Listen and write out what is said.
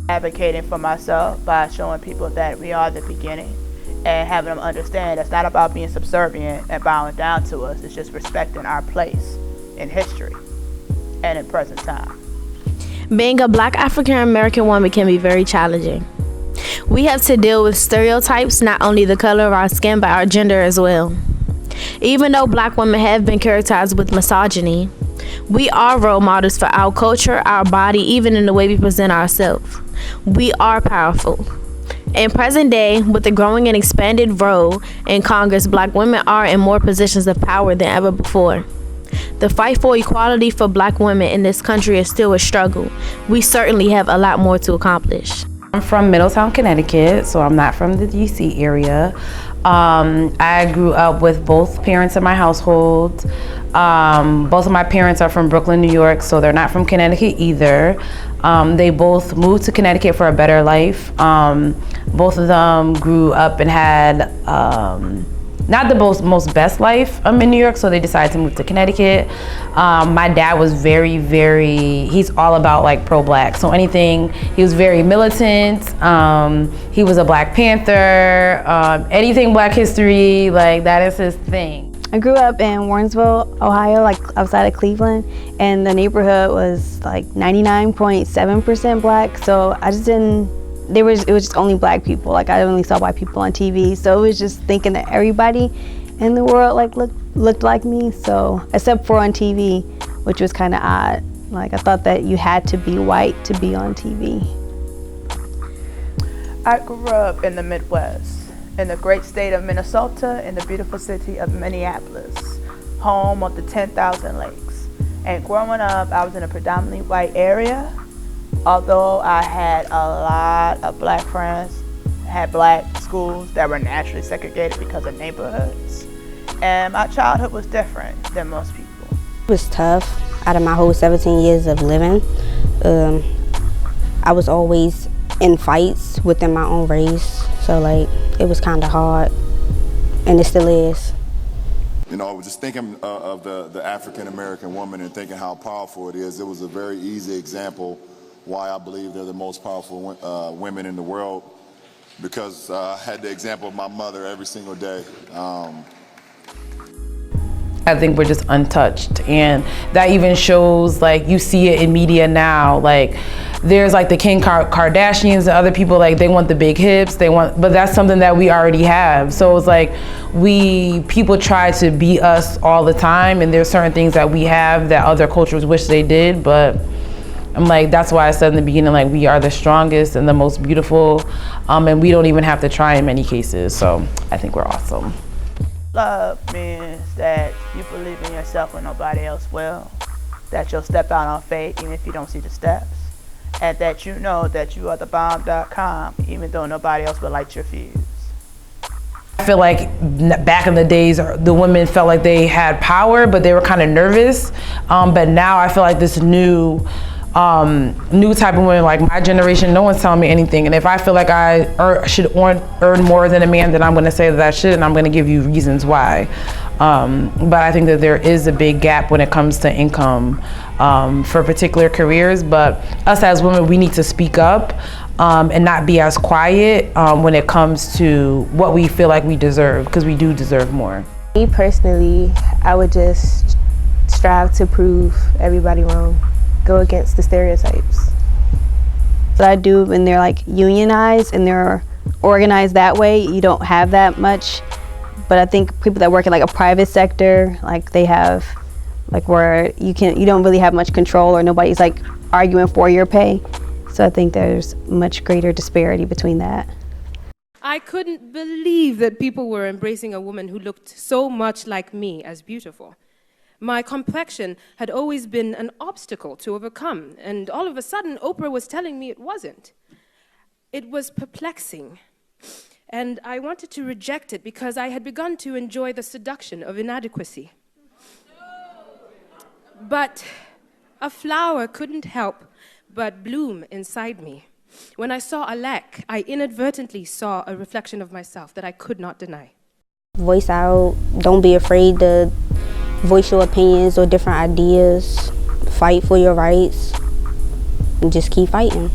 Advocating for myself by showing people that we are the beginning and having them understand it's not about being subservient and bowing down to us. It's just respecting our place in history and in present time. Being a Black African American woman can be very challenging. We have to deal with stereotypes, not only the color of our skin, but our gender as well. Even though Black women have been characterized with misogyny, we are role models for our culture, our body, even in the way we present ourselves. We are powerful. In present day, with the growing and expanded role in Congress, Black women are in more positions of power than ever before. The fight for equality for Black women in this country is still a struggle. We certainly have a lot more to accomplish. I'm from Middletown, Connecticut, so I'm not from the DC area. I grew up with both parents in my household. Both of my parents are from Brooklyn, New York, so they're not from Connecticut either. They both moved to Connecticut for a better life. Both of them grew up and had not the most best life in New York, so they decided to move to Connecticut. My dad was he's all about like pro-Black, so anything, he was very militant. He was a Black Panther, anything Black history, like that is his thing. I grew up in Warrensville, Ohio, like outside of Cleveland, and the neighborhood was like 99.7% Black, so I just didn't, it was just only Black people. Like I only saw white people on TV, so it was just thinking that everybody in the world like looked like me. So except for on TV, which was kind of odd. Like I thought that you had to be white to be on TV. I grew up in the Midwest, in the great state of Minnesota, in the beautiful city of Minneapolis, home of the 10,000 lakes. And growing up, I was in a predominantly white area. Although I had a lot of Black friends, had Black schools that were naturally segregated because of neighborhoods. And my childhood was different than most people. It was tough. Out of my whole 17 years of living, I was always in fights within my own race. So like, it was kind of hard, and it still is. You know, just thinking of the African American woman and thinking how powerful it is, it was a very easy example why I believe they're the most powerful women in the world, because I had the example of my mother every single day. I think we're just untouched, and that even shows, like, you see it in media now. Like, there's like the Kim Kardashians and other people, like they want the big hips, but that's something that we already have. So it's like people try to be us all the time, and there's certain things that we have that other cultures wish they did, but I'm like, that's why I said in the beginning, like, we are the strongest and the most beautiful, and we don't even have to try in many cases. So I think we're awesome. Love means that you believe in yourself when nobody else will, that you'll step out on faith even if you don't see the steps, and that you know that you are the bomb.com even though nobody else will light your fuse. I feel like back in the days, the women felt like they had power, but they were kind of nervous. But now I feel like this new type of women, like my generation, no one's telling me anything. And if I feel like I should earn more than a man, then I'm going to say that I should, and I'm going to give you reasons why. But I think that there is a big gap when it comes to income for particular careers. But us as women, we need to speak up and not be as quiet when it comes to what we feel like we deserve, because we do deserve more. Me personally, I would just strive to prove everybody wrong. Go against the stereotypes. But I do when they're like unionized and they're organized that way, you don't have that much. But I think people that work in like a private sector, like they have, like where you don't really have much control, or nobody's like arguing for your pay. So I think there's much greater disparity between that. I couldn't believe that people were embracing a woman who looked so much like me as beautiful. My complexion had always been an obstacle to overcome, and all of a sudden, Oprah was telling me it wasn't. It was perplexing, and I wanted to reject it because I had begun to enjoy the seduction of inadequacy. But a flower couldn't help but bloom inside me. When I saw Alec, I inadvertently saw a reflection of myself that I could not deny. Voice out, don't be afraid to voice your opinions or different ideas, fight for your rights, and just keep fighting.